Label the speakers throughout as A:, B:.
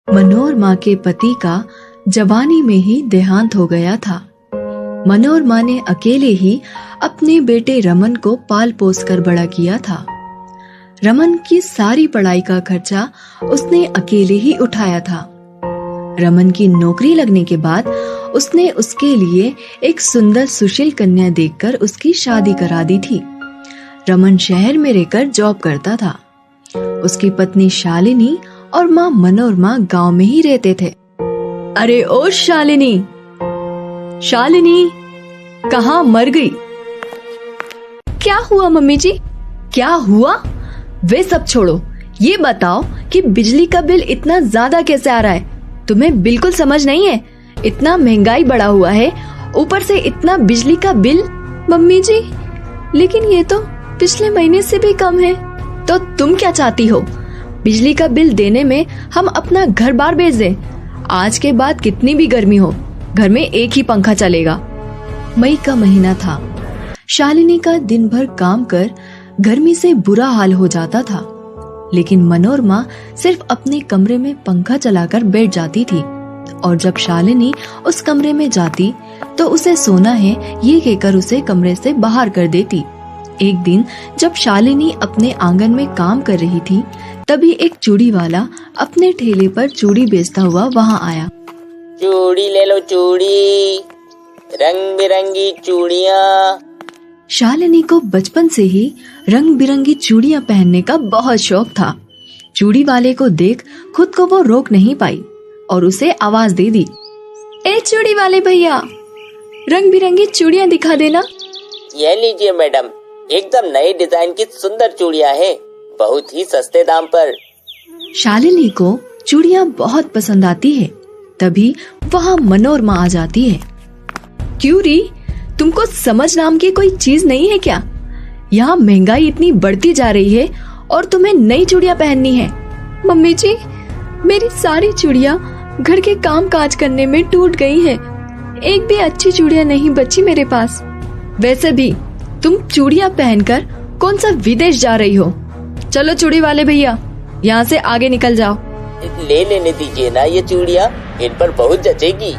A: मनोरमा के पति का जवानी में ही देहांत हो गया था। मनोरमा ने अकेले ही अपने बेटे रमन को पाल पोस कर बड़ा किया था। रमन की सारी पढ़ाई का खर्चा उसने अकेले ही उठाया था। रमन की नौकरी लगने के बाद उसने उसके लिए एक सुंदर सुशील कन्या देखकर उसकी शादी करा दी थी। रमन शहर में रहकर जॉब करता था। उसकी पत्नी शालिनी और माँ मनोरमा गांव में ही रहते थे। अरे ओ शालिनी, शालिनी कहाँ मर गई?
B: क्या हुआ मम्मी जी?
A: क्या हुआ वे सब छोड़ो, ये बताओ कि बिजली का बिल इतना ज्यादा कैसे आ रहा है? तुम्हें बिल्कुल समझ नहीं है? इतना महंगाई बढ़ा हुआ है, ऊपर से इतना बिजली का बिल।
B: मम्मी जी, लेकिन ये तो पिछले महीने से भी कम है।
A: तो तुम क्या चाहती हो? बिजली का बिल देने में हम अपना घर बार बेच दें? आज के बाद कितनी भी गर्मी हो, घर में एक ही पंखा चलेगा। मई का महीना था। शालिनी का दिन भर काम कर गर्मी से बुरा हाल हो जाता था, लेकिन मनोरमा सिर्फ अपने कमरे में पंखा चलाकर बैठ जाती थी। और जब शालिनी उस कमरे में जाती तो उसे सोना है ये कहकर उसे कमरे से बाहर कर देती। एक दिन जब शालिनी अपने आंगन में काम कर रही थी, तभी एक चूड़ी वाला अपने ठेले पर चूड़ी बेचता हुआ वहाँ आया।
C: चूड़ी ले लो चूड़ी, रंग बिरंगी चूड़ियाँ।
A: शालिनी को बचपन से ही रंग बिरंगी चूड़ियाँ पहनने का बहुत शौक था। चूड़ी वाले को देख खुद को वो रोक नहीं पाई और उसे आवाज दे दी।
B: ए चूड़ी वाले भैया, रंग बिरंगी चूड़ियाँ दिखा देना।
C: ये लीजिए मैडम, एकदम नए डिजाइन की सुंदर चूड़ियाँ हैं, बहुत ही सस्ते दाम पर।
A: शालिनी को चूड़ियाँ बहुत पसंद आती है। तभी वहाँ मनोरमा आ जाती है। क्यों री, तुमको समझ नाम की कोई चीज नहीं है क्या? यहाँ महंगाई इतनी बढ़ती जा रही है और तुम्हें नई चूड़ियाँ पहननी है।
B: मम्मी जी, मेरी सारी चूड़ियाँ घर के काम काज करने में टूट गई हैं। एक भी अच्छी चूड़ियाँ नहीं बची मेरे पास।
A: वैसे भी तुम चूड़ियाँ पहनकर कौन सा विदेश जा रही हो? चलो चूड़ी वाले भैया, यहाँ से आगे निकल जाओ।
C: ले लेने दीजिए ना ये चूड़ियाँ, इन पर बहुत जचेगी।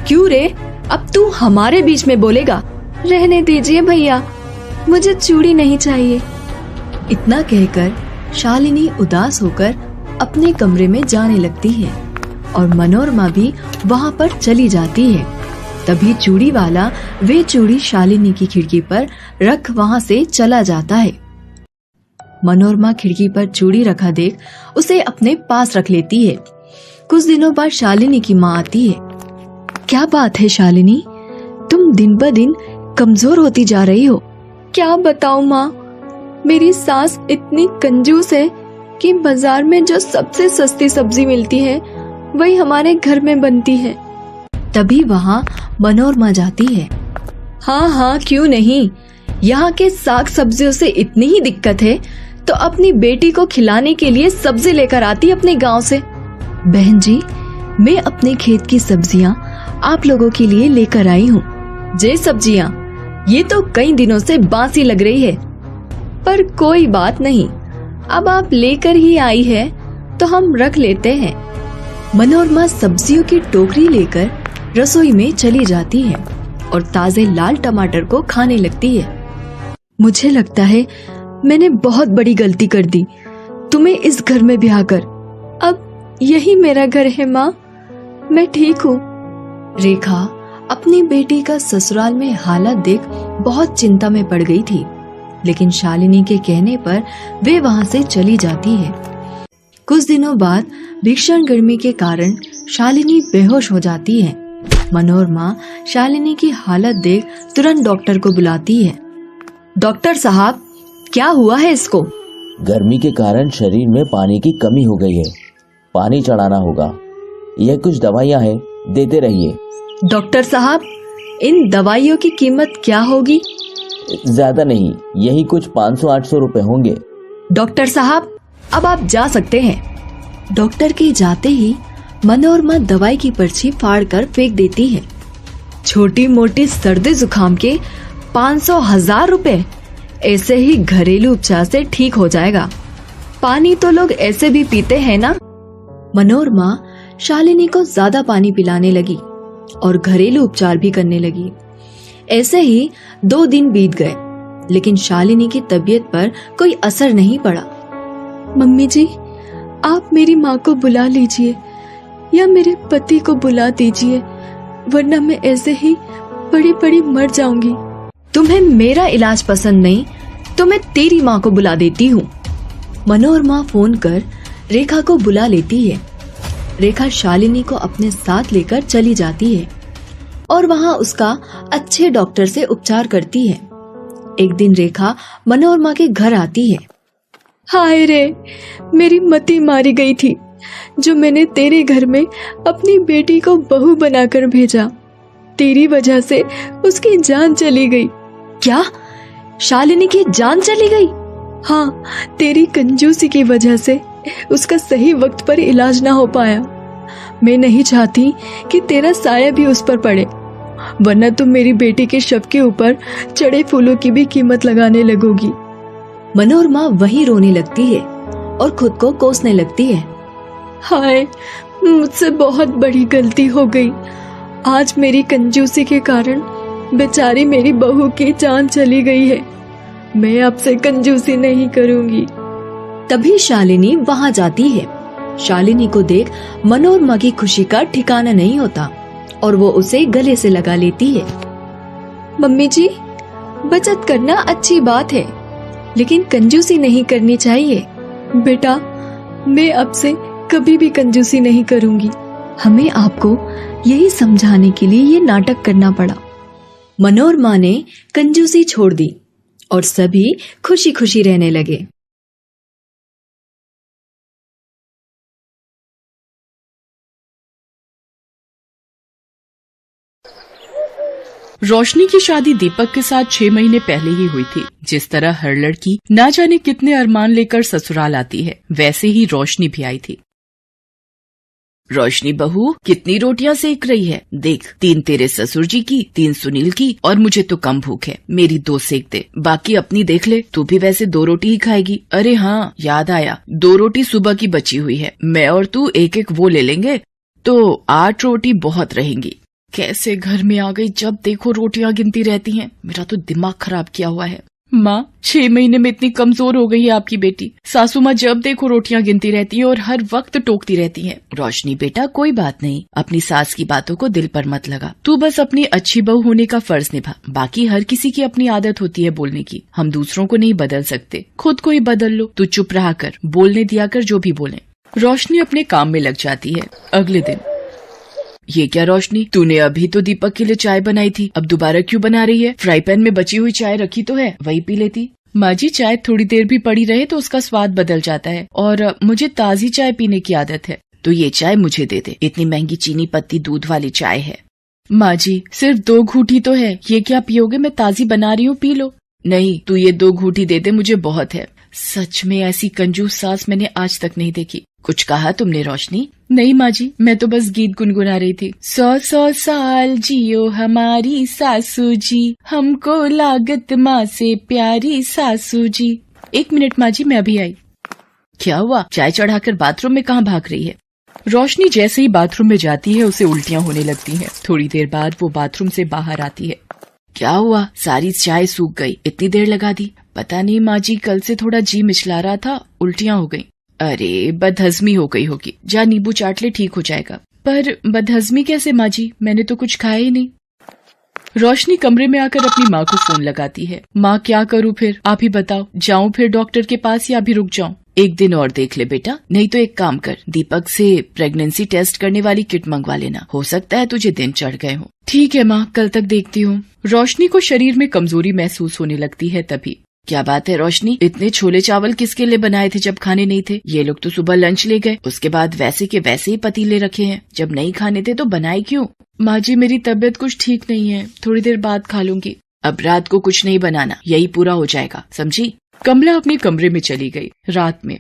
A: क्यों रे, अब तू हमारे बीच में बोलेगा?
B: रहने दीजिए भैया, मुझे चूड़ी नहीं चाहिए।
A: इतना कहकर शालिनी उदास होकर अपने कमरे में जाने लगती है और मनोरमा भी वहाँ पर चली जाती है। तभी चूड़ी वाला वे चूड़ी शालिनी की खिड़की पर रख वहाँ से चला जाता है। मनोरमा खिड़की पर चूड़ी रखा देख उसे अपने पास रख लेती है। कुछ दिनों बाद शालिनी की माँ आती है। क्या बात है शालिनी, तुम दिन ब दिन कमजोर होती जा रही हो।
B: क्या बताऊँ माँ, मेरी सास इतनी कंजूस है कि बाजार में जो सबसे सस्ती सब्जी मिलती है वही हमारे घर में बनती है।
A: तभी वहाँ मनोरमा जाती है। हाँ हाँ क्यों नहीं, यहाँ के साग सब्जियों से इतनी ही दिक्कत है तो अपनी बेटी को खिलाने के लिए सब्जी लेकर आती अपने गांव से। बहन जी, मैं अपने खेत की सब्जियाँ आप लोगों के लिए लेकर आई हूँ। जे सब्जियाँ ये तो कई दिनों से बासी लग रही है, पर कोई बात नहीं, अब आप लेकर ही आई है तो हम रख लेते हैं। मनोरमा सब्जियों की टोकरी लेकर रसोई में चली जाती है और ताजे लाल टमाटर को खाने लगती है। मुझे लगता है मैंने बहुत बड़ी गलती कर दी तुम्हें इस घर में ब्याहकर।
B: अब यही मेरा घर है माँ, मैं ठीक हूँ।
A: रेखा अपनी बेटी का ससुराल में हालत देख बहुत चिंता में पड़ गई थी, लेकिन शालिनी के कहने पर वे वहाँ से चली जाती है। कुछ दिनों बाद भीषण गर्मी के कारण शालिनी बेहोश हो जाती है। मनोरमा शालिनी की हालत देख तुरंत डॉक्टर को बुलाती है। डॉक्टर साहब, क्या हुआ है इसको?
D: गर्मी के कारण शरीर में पानी की कमी हो गई है, पानी चढ़ाना होगा। यह कुछ दवाइयाँ हैं, देते रहिए।
A: डॉक्टर साहब, इन दवाइयों की कीमत क्या होगी?
D: ज्यादा नहीं, यही कुछ 500-800 रुपए होंगे।
A: डॉक्टर साहब, अब आप जा सकते हैं। डॉक्टर के जाते ही मनोरमा दवाई की पर्ची फाड़ कर फेंक देती है। छोटी मोटी सर्दी जुकाम के 500-1000 रुपए, ऐसे ही घरेलू उपचार से ठीक हो जाएगा। पानी तो लोग ऐसे भी पीते हैं ना। मनोरमा शालिनी को ज्यादा पानी पिलाने लगी और घरेलू उपचार भी करने लगी। ऐसे ही 2 दिन बीत गए, लेकिन शालिनी की तबीयत पर कोई असर नहीं पड़ा।
B: मम्मी जी, आप मेरी माँ को बुला लीजिए या मेरे पति को बुला दीजिए, वरना मैं ऐसे ही पड़ी पड़ी मर जाऊंगी।
A: तुम्हें मेरा इलाज पसंद नहीं तो मैं तेरी माँ को बुला देती हूँ। मनोरमा फोन कर रेखा को बुला लेती है। रेखा शालिनी को अपने साथ लेकर चली जाती है और वहाँ उसका अच्छे डॉक्टर से उपचार करती है। एक दिन रेखा मनोरमा के घर आती है।
B: हाय रे, मेरी मती मारी गई थी जो मैंने तेरे घर में अपनी बेटी को बहू बनाकर भेजा। तेरी वजह से उसकी जान चली गई।
A: क्या? शालिनी की जान चली गई?
B: हाँ, तेरी कंजूसी की वजह से उसका सही वक्त पर इलाज ना हो पाया। मैं नहीं चाहती कि तेरा साया भी उस पर पड़े, वरना तुम मेरी बेटी के शव के ऊपर चढ़े फूलों की भी कीमत लगाने लगोगी।
A: मनोरमा वहीं रोने लगती है और खुद को कोसने लगती है।
B: हाय, मुझसे बहुत बड़ी गलती हो गई। आज मेरी कंजूसी के कारण बेचारी मेरी बहू की जान चली गई है। मैं आपसे कंजूसी नहीं करूंगी।
A: तभी शालिनी वहां जाती है। शालिनी को देख मनोरमा की खुशी का ठिकाना नहीं होता और वो उसे गले से लगा लेती है।
B: मम्मी जी, बचत करना अच्छी बात है, लेकिन कंजूसी नहीं करनी चाहिए। बेटा, मैं अब से कभी भी कंजूसी नहीं करूंगी।
A: हमें आपको यही समझाने के लिए ये नाटक करना पड़ा। मनोरमा ने कंजूसी छोड़ दी और सभी खुशी खुशी रहने लगे।
E: रोशनी की शादी दीपक के साथ 6 महीने पहले ही हुई थी। जिस तरह हर लड़की ना जाने कितने अरमान लेकर ससुराल आती है, वैसे ही रोशनी भी आई थी। रोशनी बहू, कितनी रोटियां सेक रही है? देख, 3 तेरे ससुर जी की, 3 सुनील की और मुझे तो कम भूख है। मेरी 2 सेक दे, बाकी अपनी देख ले। तू भी वैसे 2 रोटी ही खाएगी। अरे हाँ, याद आया, 2 रोटी सुबह की बची हुई है। मैं और तू एक एक वो ले लेंगे तो 8 रोटी बहुत रहेंगी। कैसे घर में आ गई, जब देखो रोटियां गिनती रहती हैं। मेरा तो दिमाग खराब किया हुआ है। माँ, 6 महीने में इतनी कमजोर हो गई है आपकी बेटी। सासू माँ जब देखो रोटियां गिनती रहती है और हर वक्त टोकती रहती है। रोशनी बेटा, कोई बात नहीं, अपनी सास की बातों को दिल पर मत लगा। तू बस अपनी अच्छी बहू होने का फर्ज निभा। बाकी हर किसी की अपनी आदत होती है बोलने की। हम दूसरों को नहीं बदल सकते, खुद को ही बदल लो। तू चुप रहा कर, बोलने दिया कर जो भी बोले। रोशनी अपने काम में लग जाती है। अगले दिन, ये क्या रोशनी, तूने अभी तो दीपक के लिए चाय बनाई थी, अब दोबारा क्यों बना रही है? फ्राई पैन में बची हुई चाय रखी तो है, वही पी लेती। माँ जी, चाय थोड़ी देर भी पड़ी रहे तो उसका स्वाद बदल जाता है और मुझे ताजी चाय पीने की आदत है। तो ये चाय मुझे दे दे, इतनी महंगी चीनी पत्ती दूध वाली चाय है। माँ जी, सिर्फ 2 घूंटी तो है, ये क्या पियोगे? मैं ताजी बना रही हूँ, पी लो। नहीं, तू ये 2 घूंटी दे दे, मुझे बहुत है। सच में ऐसी कंजूस सास मैंने आज तक नहीं देखी। कुछ कहा तुमने रोशनी? नहीं माँ जी, मैं तो बस गीत गुनगुना रही थी। 100 साल जियो हमारी सासू जी, हमको लागत माँ से प्यारी सासू जी। 1 मिनट माँ जी, मैं अभी आई। क्या हुआ? चाय चढ़ाकर बाथरूम में कहाँ भाग रही है? रोशनी जैसे ही बाथरूम में जाती है उसे उल्टियाँ होने लगती हैं। थोड़ी देर बाद वो बाथरूम से बाहर आती है। क्या हुआ? सारी चाय सूख गई, इतनी देर लगा दी। पता नहीं माँ जी, कल से थोड़ा जी मिचला रहा था, उल्टियाँ हो गई। अरे, बदहजमी हो गई होगी, जा नींबू चाट ले, ठीक हो जाएगा। पर बदहजमी कैसे माँ जी, मैंने तो कुछ खाया ही नहीं। रोशनी कमरे में आकर अपनी माँ को फोन लगाती है। माँ, क्या करूँ फिर, आप ही बताओ, जाऊँ फिर डॉक्टर के पास या अभी रुक जाऊँ? 1 दिन और देख ले बेटा, नहीं तो एक काम कर, दीपक से प्रेगनेंसी टेस्ट करने वाली किट मंगवा लेना, हो सकता है तुझे दिन चढ़ गए हो। ठीक है माँ, कल तक देखती हूँ। रोशनी को शरीर में कमजोरी महसूस होने लगती है। तभी, क्या बात है रोशनी, इतने छोले चावल किसके लिए बनाए थे जब खाने नहीं थे? ये लोग तो सुबह लंच ले गए, उसके बाद वैसे के वैसे ही पतीले रखे हैं। जब नहीं खाने थे तो बनाए क्यों? माँ जी, मेरी तबीयत कुछ ठीक नहीं है, थोड़ी देर बाद खा लूंगी। अब रात को कुछ नहीं बनाना, यही पूरा हो जाएगा, समझी? कमला अपने कमरे में चली गई। रात में,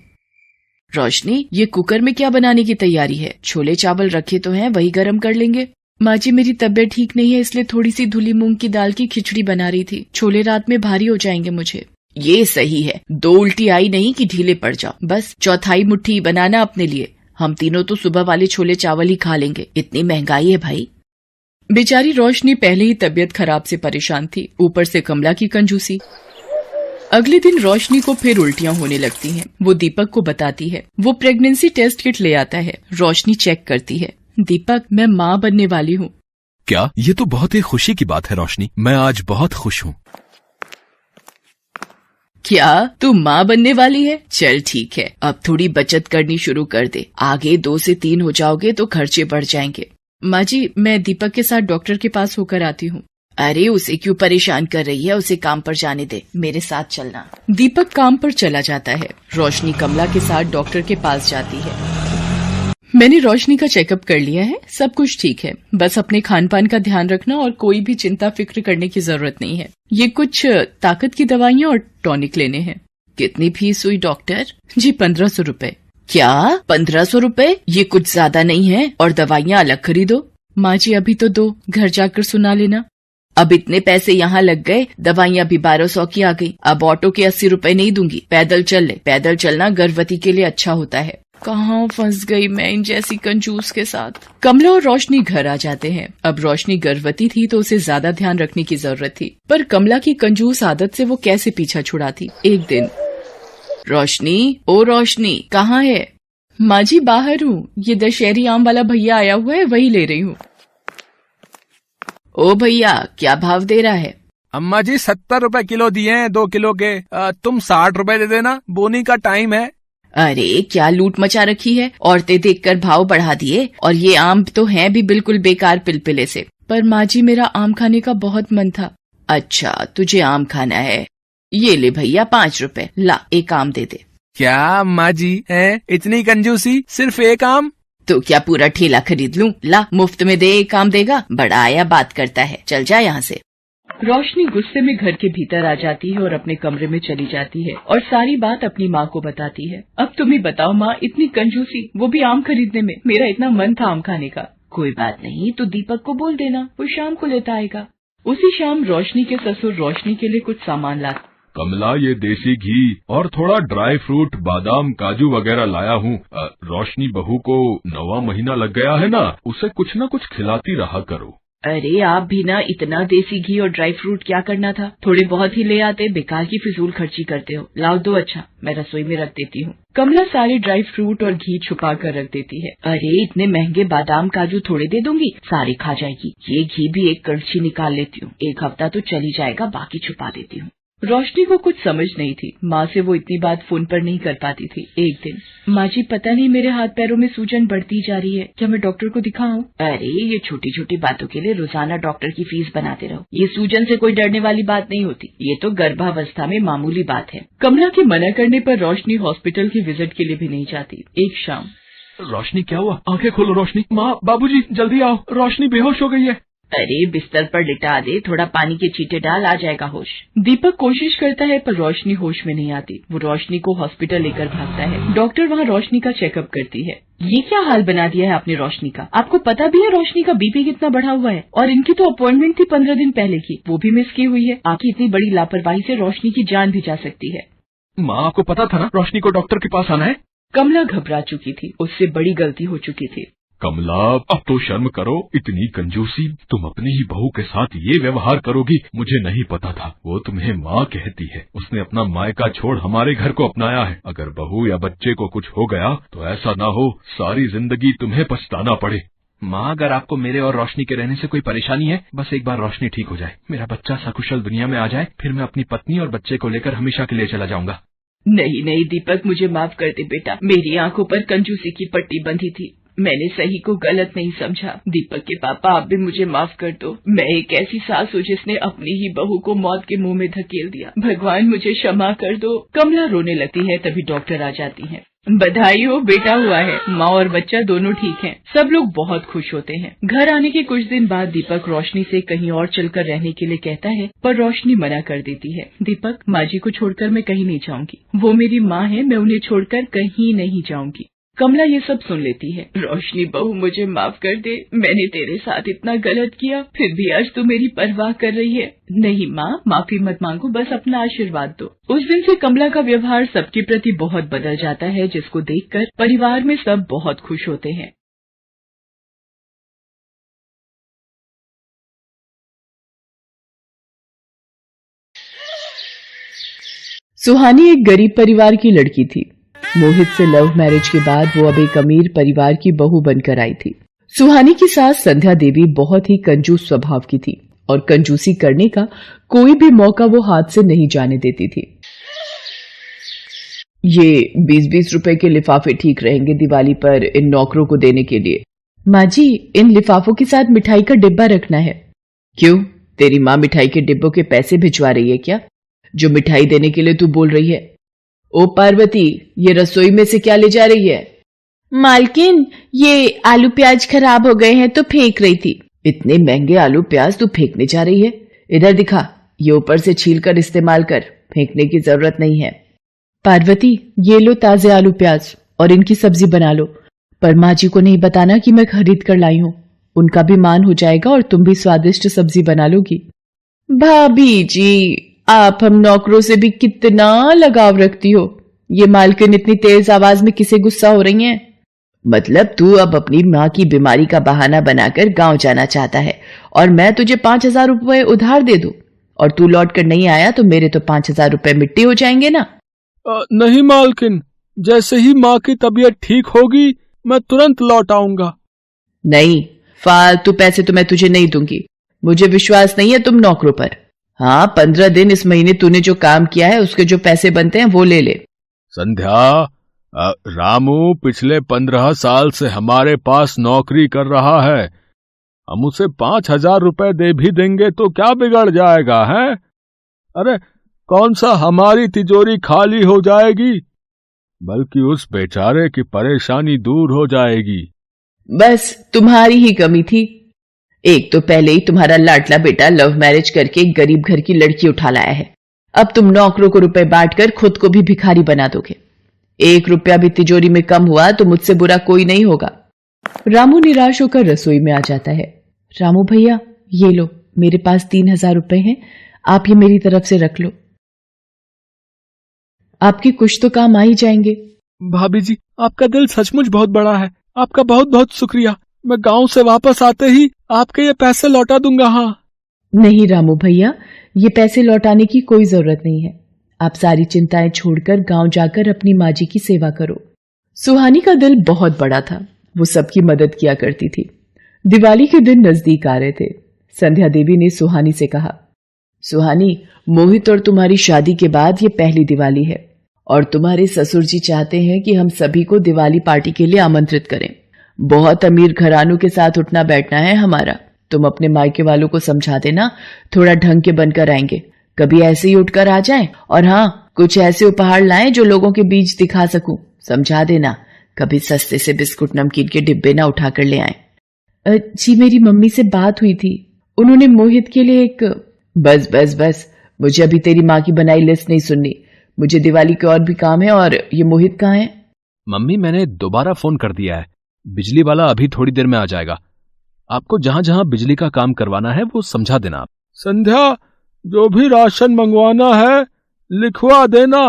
E: रोशनी, ये कुकर में क्या बनाने की तैयारी है? छोले चावल रखे तो हैं, वही गर्म कर लेंगे। माँ जी, मेरी तबीयत ठीक नहीं है, इसलिए थोड़ी सी धुली मूंग की दाल की खिचड़ी बना रही थी। छोले रात में भारी हो जाएंगे मुझे। ये सही है, 2 उल्टी आई नहीं कि ढीले पड़ जाओ। बस 1/4 मुट्ठी बनाना अपने लिए, हम तीनों तो सुबह वाले छोले चावल ही खा लेंगे, इतनी महंगाई है भाई। बेचारी रोशनी पहले ही तबीयत खराब से परेशान थी, ऊपर से कमला की कंजूसी। अगले दिन रोशनी को फिर उल्टियां होने लगती हैं। वो दीपक को बताती है। वो प्रेगनेंसी टेस्ट किट ले आता है। रोशनी चेक करती है। दीपक, मैं माँ बनने वाली हूँ।
F: क्या? ये तो बहुत ही खुशी की बात है रोशनी, मैं आज बहुत खुश हूँ।
E: क्या तू माँ बनने वाली है? चल ठीक है, अब थोड़ी बचत करनी शुरू कर दे, आगे 2 से 3 हो जाओगे तो खर्चे बढ़ जाएंगे। माँ जी, मैं दीपक के साथ डॉक्टर के पास होकर आती हूँ। अरे उसे क्यों परेशान कर रही है, उसे काम पर जाने दे, मेरे साथ चलना। दीपक काम पर चला जाता है। रोशनी कमला के साथ डॉक्टर के पास जाती है। मैंने रोशनी का चेकअप कर लिया है, सब कुछ ठीक है, बस अपने खान पान का ध्यान रखना और कोई भी चिंता फिक्र करने की जरूरत नहीं है। ये कुछ ताकत की दवाइयाँ और टॉनिक लेने हैं। कितनी फीस हुई डॉक्टर? जी 1500 रुपए। क्या 1500 रुपए? ये कुछ ज्यादा नहीं है, और दवाइयाँ अलग खरीदो। माँ जी अभी तो दो, घर जाकर सुना लेना। अब इतने पैसे यहाँ लग गए, दवाइयाँ भी 1200 की आ गई। अब ऑटो के 80 रुपए नहीं दूंगी, पैदल चल ले। पैदल चलना गर्भवती के लिए अच्छा होता है। कहाँ फंस गई मैं इन जैसी कंजूस के साथ। कमला और रोशनी घर आ जाते हैं। अब रोशनी गर्भवती थी तो उसे ज्यादा ध्यान रखने की जरूरत थी, पर कमला की कंजूस आदत से वो कैसे पीछा छुड़ाती। एक दिन, रोशनी, ओ रोशनी, कहाँ है? माँ जी बाहर हूँ, ये दशहरी आम वाला भैया आया हुआ है, वही ले रही हूँ। ओ भैया, क्या भाव दे रहा है?
F: अम्मा जी 70 रुपए किलो दिए हैं 2 किलो के, तुम 60 रुपए दे देना, बोनी का टाइम है।
E: अरे क्या लूट मचा रखी है, औरतें देखकर भाव बढ़ा दिए, और ये आम तो हैं भी बिल्कुल बेकार पिलपिले से। पर माँ जी मेरा आम खाने का बहुत मन था। अच्छा तुझे आम खाना है, ये ले भैया 5 रुपए, ला एक आम दे दे।
F: क्या अम्मा जी है इतनी कंजूसी, सिर्फ एक आम?
E: तो क्या पूरा ठेला खरीद लूं? ला मुफ्त में दे, एक आम देगा, बड़ा आया बात करता है, चल जा यहाँ से। रोशनी गुस्से में घर के भीतर आ जाती है और अपने कमरे में चली जाती है और सारी बात अपनी माँ को बताती है। अब तुम ही बताओ माँ, इतनी कंजूसी, वो भी आम खरीदने में। मेरा इतना मन था आम खाने का। कोई बात नहीं, तो दीपक को बोल देना, वो शाम को लेता आएगा। उसी शाम रोशनी के ससुर रोशनी के लिए कुछ सामान ला।
G: कमला, ये देसी घी और थोड़ा ड्राई फ्रूट, बादाम, काजू वगैरह लाया हूँ। रोशनी बहू को 9वां महीना लग गया है ना, उसे कुछ न कुछ खिलाती रहा करो।
E: अरे आप भी ना, इतना देसी घी और ड्राई फ्रूट क्या करना था, थोड़े बहुत ही ले आते, बेकार की फिजूल खर्ची करते हो। लाओ दो, अच्छा मैं रसोई में रख देती हूँ। कमला सारे ड्राई फ्रूट और घी छुपा कर रख देती है। अरे इतने महंगे बादाम काजू थोड़े दे दूंगी, सारे खा जाएगी। ये घी भी एक कड़छी निकाल लेती हूँ, एक हफ्ता तो चली जाएगा, बाकी छुपा देती हूँ। रोशनी को कुछ समझ नहीं थी, माँ से वो इतनी बात फोन पर नहीं कर पाती थी। एक दिन, माँ जी पता नहीं मेरे हाथ पैरों में सूजन बढ़ती जा रही है, क्या मैं डॉक्टर को दिखाऊं? अरे ये छोटी छोटी बातों के लिए रोजाना डॉक्टर की फीस बनाते रहो। ये सूजन से कोई डरने वाली बात नहीं होती, ये तो गर्भावस्था में मामूली बात है। कमला के मना करने पर रोशनी हॉस्पिटल की विजिट के लिए भी नहीं जाती। एक शाम,
G: रोशनी क्या हुआ? आंखें खोलो रोशनी। माँ, बाबूजी जल्दी आओ, रोशनी बेहोश हो गई है।
E: अरे बिस्तर पर लिटा दे, थोड़ा पानी के छींटे डाल, आ जाएगा होश। दीपक कोशिश करता है पर रोशनी होश में नहीं आती। वो रोशनी को हॉस्पिटल लेकर भागता है। डॉक्टर वहाँ रोशनी का चेकअप करती है। ये क्या हाल बना दिया है आपने रोशनी का? आपको पता भी है रोशनी का बीपी कितना बढ़ा हुआ है, और इनकी तो अपॉइंटमेंट थी 15 दिन पहले की, वो भी मिस की हुई है। आपकी इतनी बड़ी लापरवाही से रोशनी की जान भी जा सकती है।
G: माँ, आपको पता था ना रोशनी को डॉक्टर के पास आना है?
E: कमला घबरा चुकी थी, उससे बड़ी गलती हो चुकी थी।
G: कमला, अब तो शर्म करो, इतनी कंजूसी, तुम अपनी ही बहू के साथ ये व्यवहार करोगी, मुझे नहीं पता था। वो तुम्हें माँ कहती है, उसने अपना मायका छोड़ हमारे घर को अपनाया है। अगर बहू या बच्चे को कुछ हो गया तो ऐसा ना हो सारी जिंदगी तुम्हें पछताना पड़े।
F: माँ, अगर आपको मेरे और रोशनी के रहने से कोई परेशानी है, बस एक बार रोशनी ठीक हो जाए, मेरा बच्चा सकुशल दुनिया में आ जाए, फिर मैं अपनी पत्नी और बच्चे को लेकर हमेशा के लिए चला जाऊंगा।
E: नहीं नहीं दीपक, मुझे माफ कर दे बेटा, मेरी आंखों पर कंजूसी की पट्टी बंधी थी, मैंने सही को गलत नहीं समझा। दीपक के पापा, आप भी मुझे माफ कर दो। मैं एक ऐसी सास हूँ जिसने अपनी ही बहू को मौत के मुंह में धकेल दिया। भगवान मुझे क्षमा कर दो। कमला रोने लगती है, तभी डॉक्टर आ जाती है। बधाई हो, बेटा हुआ है। माँ और बच्चा दोनों ठीक हैं। सब लोग बहुत खुश होते हैं। घर आने के कुछ दिन बाद दीपक रोशनी से कहीं और चलकर रहने के लिए कहता है, पर रोशनी मना कर देती है। दीपक, माँ जी को छोड़कर मैं कहीं नहीं जाऊंगी, वो मेरी माँ है, मैं उन्हें छोड़कर कहीं नहीं जाऊंगी। कमला ये सब सुन लेती है। रोशनी बहू मुझे माफ कर दे, मैंने तेरे साथ इतना गलत किया, फिर भी आज तू मेरी परवाह कर रही है। नहीं माँ, माफी मत मांगो, बस अपना आशीर्वाद दो। उस दिन से कमला का व्यवहार सबके प्रति बहुत बदल जाता है, जिसको देखकर परिवार में सब बहुत खुश होते हैं। सुहानी एक गरीब परिवार की लड़की थी। मोहित से लव मैरिज के बाद वो अब एक अमीर परिवार की बहू बनकर आई थी। सुहानी की सास संध्या देवी बहुत ही कंजूस स्वभाव की थी और कंजूसी करने का कोई भी मौका वो हाथ से नहीं जाने देती थी। ये 20-20 रुपए के लिफाफे ठीक रहेंगे दिवाली पर इन नौकरों को देने के लिए। माँ जी, इन लिफाफों के साथ मिठाई का डिब्बा रखना है। क्यों, तेरी माँ मिठाई के डिब्बों के पैसे भिजवा रही है क्या, जो मिठाई देने के लिए तू बोल रही है? ओ पार्वती, ये रसोई में से क्या ले जा रही है? मालकिन, ये आलू प्याज खराब हो गए हैं तो फेंक रही थी। इतने महंगे आलू प्याज तू फेंकने जा रही है? इधर दिखा, ये ऊपर से छील कर इस्तेमाल कर, फेंकने की जरूरत नहीं है। पार्वती, ये लो ताजे आलू प्याज और इनकी सब्जी बना लो, पर माँ जी को नहीं बताना कि मैं खरीद कर लाई हूँ। उनका भी मान हो जाएगा और तुम भी स्वादिष्ट सब्जी बना लोगी। भाभी जी, आप हम नौकरों से भी कितना लगाव रखती हो। ये मालकिन इतनी तेज आवाज में किसे गुस्सा हो रही हैं? मतलब तू अब अपनी माँ की बीमारी का बहाना बनाकर गांव जाना चाहता है और मैं तुझे 5,000 रुपए उधार दे दूं और तू लौट कर नहीं आया तो मेरे तो 5,000 रुपए मिट्टी हो जाएंगे ना।
G: नहीं मालकिन, जैसे ही माँ की तबीयत ठीक होगी मैं तुरंत लौट आऊंगा।
E: नहीं, फालतू पैसे तो मैं तुझे नहीं दूंगी। मुझे विश्वास नहीं है तुम नौकरों पर। हाँ, 15 दिन इस महीने तूने जो काम किया है उसके जो पैसे बनते हैं वो ले ले।
G: संध्या, रामू पिछले 15 साल से हमारे पास नौकरी कर रहा है। हम उसे 5,000 रुपए दे भी देंगे तो क्या बिगड़ जाएगा है? अरे कौन सा हमारी तिजोरी खाली हो जाएगी, बल्कि उस बेचारे की परेशानी दूर हो जाएगी। बस
E: तुम्हारी ही कमी थी। एक तो पहले ही तुम्हारा लाडला बेटा लव मैरिज करके एक गरीब घर की लड़की उठा लाया है। अब तुम नौकरों को रुपए बांटकर खुद को भी भिखारी बना दोगे। 1 रुपया भी तिजोरी में कम हुआ तो मुझसे बुरा कोई नहीं होगा। रामू निराश होकर रसोई में आ जाता है। रामू भैया, ये लो, मेरे पास 3,000 रुपए हैं, आप ये मेरी तरफ से रख लो, आपके कुछ तो काम आ ही जाएंगे।
G: भाभी जी, आपका दिल सचमुच बहुत बड़ा है, आपका बहुत बहुत शुक्रिया। मैं गांव से वापस आते ही आपके ये पैसे लौटा दूंगा। हाँ
E: नहीं रामू भैया, ये पैसे लौटाने की कोई जरूरत नहीं है। आप सारी चिंताएं छोड़कर गांव जाकर अपनी माँ जी की सेवा करो। सुहानी का दिल बहुत बड़ा था, वो सबकी मदद किया करती थी। दिवाली के दिन नजदीक आ रहे थे। संध्या देवी ने सुहानी से कहा, सुहानी, मोहित और तुम्हारी शादी के बाद ये पहली दिवाली है और तुम्हारे ससुर जी चाहते हैं कि हम सभी को दिवाली पार्टी के लिए आमंत्रित करें। बहुत अमीर घरानों के साथ उठना बैठना है हमारा। तुम अपने मायके वालों को समझा देना, थोड़ा ढंग के बनकर आएंगे, कभी ऐसे ही उठकर आ जाएं, और हाँ, कुछ ऐसे उपहार लाएं जो लोगों के बीच दिखा सकूं। समझा देना, कभी सस्ते से बिस्कुट नमकीन के डिब्बे ना उठा कर ले आए। जी, मेरी मम्मी से बात हुई थी, उन्होंने मोहित के लिए एक। बस बस बस, मुझे अभी तेरी माँ की बनाई लिस्ट नहीं सुननी। मुझे दिवाली के और भी काम है। और ये मोहित कहाँ है?
F: मम्मी, मैंने दोबारा फोन कर दिया है, बिजली वाला अभी थोड़ी देर में आ जाएगा। आपको जहां जहां बिजली का काम करवाना है वो समझा देना आप।
G: संध्या, जो भी राशन मंगवाना है लिखवा देना,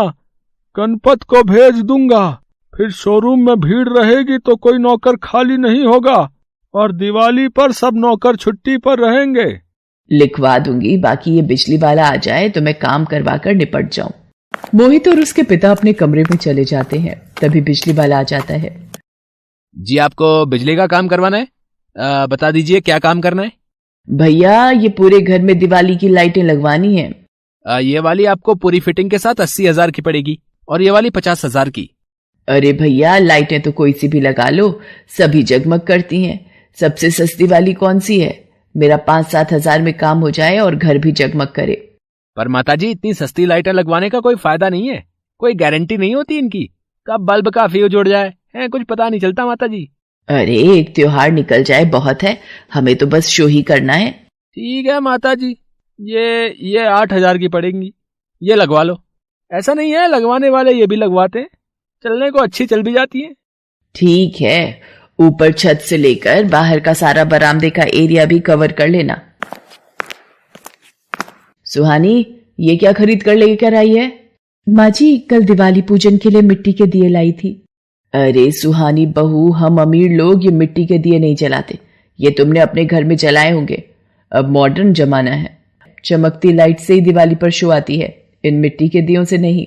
G: गणपत को भेज दूंगा। फिर शोरूम में भीड़ रहेगी तो कोई नौकर खाली नहीं होगा और दिवाली पर सब नौकर छुट्टी पर रहेंगे।
E: लिखवा दूंगी, बाकी ये बिजली वाला आ जाए तो मैं काम करवा कर निपट जाऊं। मोहित और उसके पिता अपने कमरे में चले जाते हैं, तभी बिजली वाला आ जाता है।
F: जी, आपको बिजली का काम करवाना है? बता दीजिए क्या काम करना है?
E: भैया, ये पूरे घर में दिवाली की लाइटें लगवानी है।
F: ये वाली आपको पूरी फिटिंग के साथ 80,000 की पड़ेगी और ये वाली 50,000 की।
E: अरे भैया, लाइटें तो कोई सी भी लगा लो, सभी जगमग करती हैं। सबसे सस्ती वाली कौन सी है? मेरा 5-7 हजार में काम हो जाए और घर भी जगमग करे।
F: पर माताजी, इतनी सस्ती लाइटें लगवाने का कोई फायदा नहीं है, कोई गारंटी नहीं होती इनकी, कब बल्ब का फ्यूज उड़ जाए है कुछ पता नहीं चलता माताजी।
E: अरे, एक त्योहार निकल जाए बहुत है, हमें तो बस शो ही करना है।
F: ठीक है माताजी, ये 8,000 की पड़ेंगी, ये लगवा लो। ऐसा नहीं है, लगवाने वाले ये भी लगवाते हैं, चलने को अच्छी चल भी जाती है।
E: ठीक है, ऊपर छत से लेकर बाहर का सारा बरामदे का एरिया भी कवर कर लेना। सुहानी, ये क्या खरीद कर लेकर आई है?
B: माँ जी, कल दिवाली पूजन के लिए मिट्टी के दिए लाई थी।
E: अरे सुहानी बहू, हम अमीर लोग ये मिट्टी के दिए नहीं जलाते, ये तुमने अपने घर में जलाए होंगे। अब मॉडर्न जमाना है, चमकती लाइट से ही दिवाली पर शो आती है, इन मिट्टी के दियों से नहीं।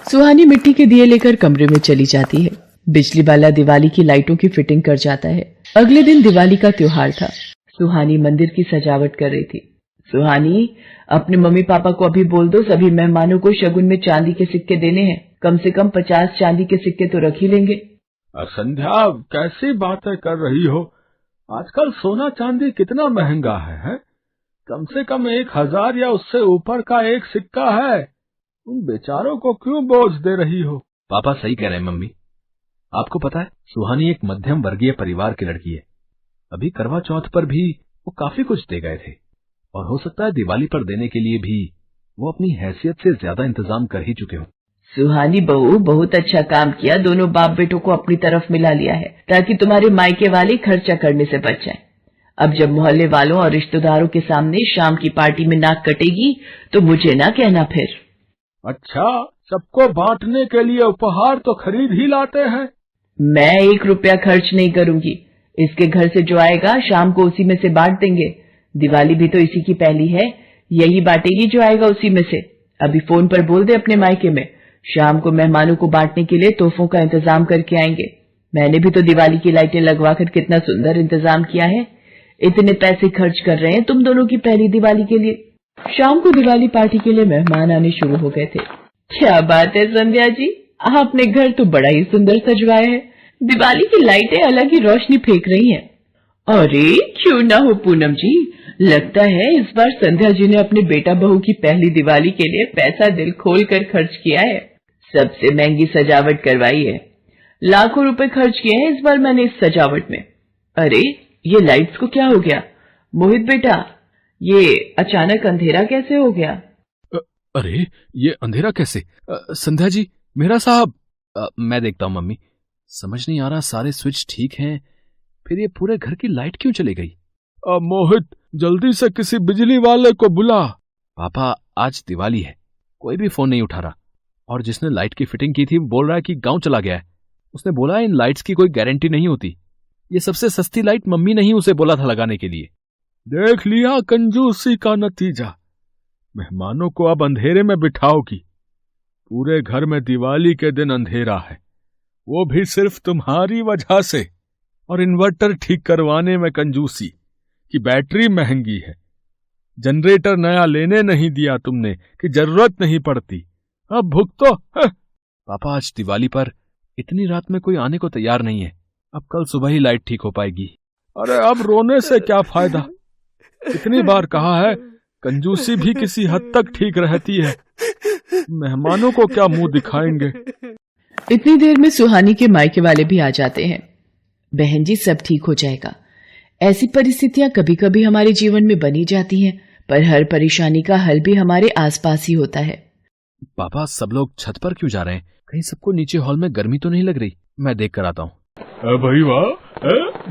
B: सुहानी मिट्टी के दिए लेकर कमरे में चली जाती है। बिजली वाला दिवाली की लाइटों की फिटिंग कर जाता है। अगले दिन दिवाली का त्योहार था। सुहानी मंदिर की सजावट कर रही थी।
E: सुहानी, अपने मम्मी पापा को अभी बोल दो सभी मेहमानों को शगुन में चांदी के सिक्के देने हैं। कम से कम 50 चांदी के सिक्के तो रख ही लेंगे।
G: संध्या, कैसी बातें कर रही हो? आजकल सोना चांदी कितना महंगा है? कम से कम 1000 या उससे ऊपर का एक सिक्का है। उन बेचारों को क्यों बोझ दे रही हो?
F: पापा सही कह रहे हैं मम्मी। आपको पता है, सुहानी एक मध्यम वर्गीय परिवार की लड़की है। अभी करवा चौथ पर भी वो काफी कुछ दे गए थे, और हो सकता है दिवाली पर देने के लिए भी वो अपनी हैसियत से ज्यादा इंतजाम कर ही चुके हो।
E: सुहानी बहू, बहुत अच्छा काम किया, दोनों बाप बेटों को अपनी तरफ मिला लिया है, ताकि तुम्हारे मायके वाले खर्चा करने से बच जाएं। अब जब मोहल्ले वालों और रिश्तेदारों के सामने शाम की पार्टी में नाक कटेगी तो मुझे ना कहना फिर।
G: अच्छा, सबको बांटने के लिए उपहार तो खरीद ही लाते हैं।
E: मैं 1 रुपया खर्च नहीं करूंगी। इसके घर से जो आएगा शाम को उसी में से बांट देंगे। दिवाली भी तो इसी की पहली है, यही बांटेगी जो आएगा उसी में से। अभी फोन पर बोल दे अपने मायके में, शाम को मेहमानों को बांटने के लिए तोहफों का इंतजाम करके आएंगे। मैंने भी तो दिवाली की लाइटें लगवाकर कितना सुंदर इंतजाम किया है। इतने पैसे खर्च कर रहे हैं तुम दोनों की पहली दिवाली के लिए।
B: शाम को दिवाली पार्टी के लिए मेहमान आने शुरू हो गए थे।
E: क्या बात है संध्या जी, आपने घर तो बड़ा ही सुंदर सजवाया है। दिवाली की लाइटें अलग ही रोशनी फेंक रही हैं। अरे क्यों ना हो पूनम जी, लगता है इस बार संध्या जी ने अपने बेटा बहू की पहली दिवाली के लिए पैसा दिल खोल कर खर्च किया है। सबसे महंगी सजावट करवाई है, लाखों रुपए खर्च किए हैं इस बार मैंने इस सजावट में। अरे ये लाइट्स को क्या हो गया? मोहित बेटा, ये अचानक अंधेरा कैसे हो गया?
F: अरे ये अंधेरा कैसे? संध्या जी, मेरा साहब। मैं देखता हूँ मम्मी। समझ नहीं आ रहा, सारे स्विच ठीक हैं, फिर ये पूरे घर की लाइट क्यों चली गई?
G: मोहित, जल्दी से किसी बिजली वाले को बुला।
F: पापा, आज दिवाली है, कोई भी फोन नहीं उठा रहा, और जिसने लाइट की फिटिंग की थी बोल रहा है कि गांव चला गया है। उसने बोला इन लाइट्स की कोई गारंटी नहीं होती। ये सबसे सस्ती लाइट मम्मी ने ही उसे बोला था लगाने के लिए।
G: देख लिया कंजूसी का नतीजा। मेहमानों को अब अंधेरे में बिठाओगी। पूरे घर में दिवाली के दिन अंधेरा है, वो भी सिर्फ तुम्हारी वजह से। और इन्वर्टर ठीक करवाने में कंजूसी कि बैटरी महंगी है। जनरेटर नया लेने नहीं दिया तुमने कि जरूरत नहीं पड़ती। अब भुगतो।
F: पापा, आज दिवाली पर इतनी रात में कोई आने को तैयार नहीं है। अब कल सुबह ही लाइट ठीक हो पाएगी।
G: अरे अब रोने से क्या फायदा? इतनी बार कहा है, कंजूसी भी किसी हद तक ठीक रहती है। मेहमानों को क्या मुंह दिखाएंगे?
E: इतनी देर में सुहानी के मायके वाले भी आ जाते हैं। बहन जी, सब ठीक हो जाएगा। ऐसी परिस्थितियां कभी कभी हमारे जीवन में बनी जाती हैं, पर हर परेशानी का हल भी हमारे आसपास ही होता है।
F: पापा, सब लोग छत पर क्यों जा रहे हैं? कहीं सबको नीचे हॉल में गर्मी तो नहीं लग रही? मैं देख कर आता हूँ।
G: भाई वाह,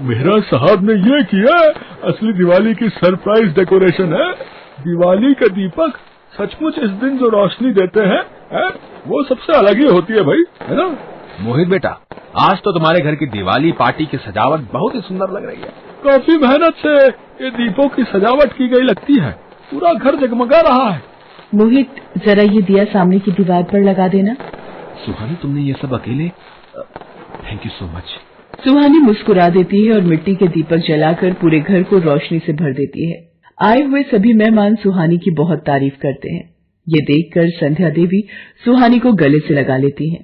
G: मेहरा साहब ने ये किया। असली दिवाली की सरप्राइज डेकोरेशन है। दिवाली के दीपक सचमुच इस दिन जो रोशनी देते हैं, वो सबसे अलग ही होती है भाई, है ना?
F: मोहित बेटा, आज तो तुम्हारे घर की दिवाली पार्टी की सजावट बहुत ही सुंदर लग रही है।
G: काफी मेहनत से ये दीपों की सजावट की गई लगती है। पूरा घर जगमगा रहा है।
E: मोहित, जरा ये दिया सामने की दीवार पर लगा देना।
F: सुहानी, तुमने ये सब अकेले? Thank you so much.
E: Suhani मुस्कुरा देती है और मिट्टी के दीपक जलाकर पूरे घर को रोशनी से भर देती है। आए हुए सभी मेहमान सुहानी की बहुत तारीफ करते हैं। ये देखकर संध्या देवी सुहानी को गले से लगा लेती हैं।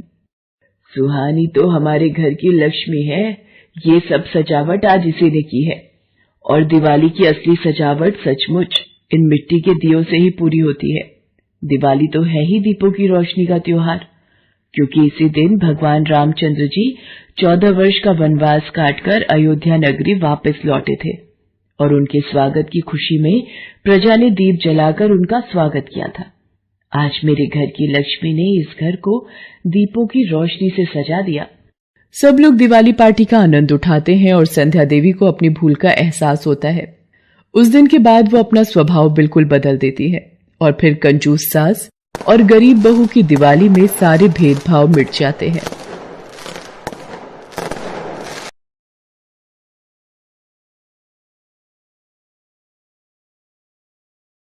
E: सुहानी तो हमारे घर की लक्ष्मी है। ये सब सजावट आज इसी ने की है, और दिवाली की असली सजावट सचमुच इन मिट्टी के दियों से ही पूरी होती है। दिवाली तो है ही दीपों की रोशनी का त्योहार, क्योंकि इसी दिन भगवान रामचंद्र जी 14 वर्ष का वनवास काटकर अयोध्या नगरी वापस लौटे थे, और उनके स्वागत की खुशी में प्रजा ने दीप जलाकर उनका स्वागत किया था। आज मेरे घर की लक्ष्मी ने इस घर को दीपों की रोशनी से सजा दिया। सब लोग दिवाली पार्टी का आनंद उठाते हैं और संध्या देवी को अपनी भूल का एहसास होता है। उस दिन के बाद वो अपना स्वभाव बिल्कुल बदल देती है और फिर कंजूस सास और गरीब बहू की दिवाली में सारे भेदभाव मिट जाते हैं।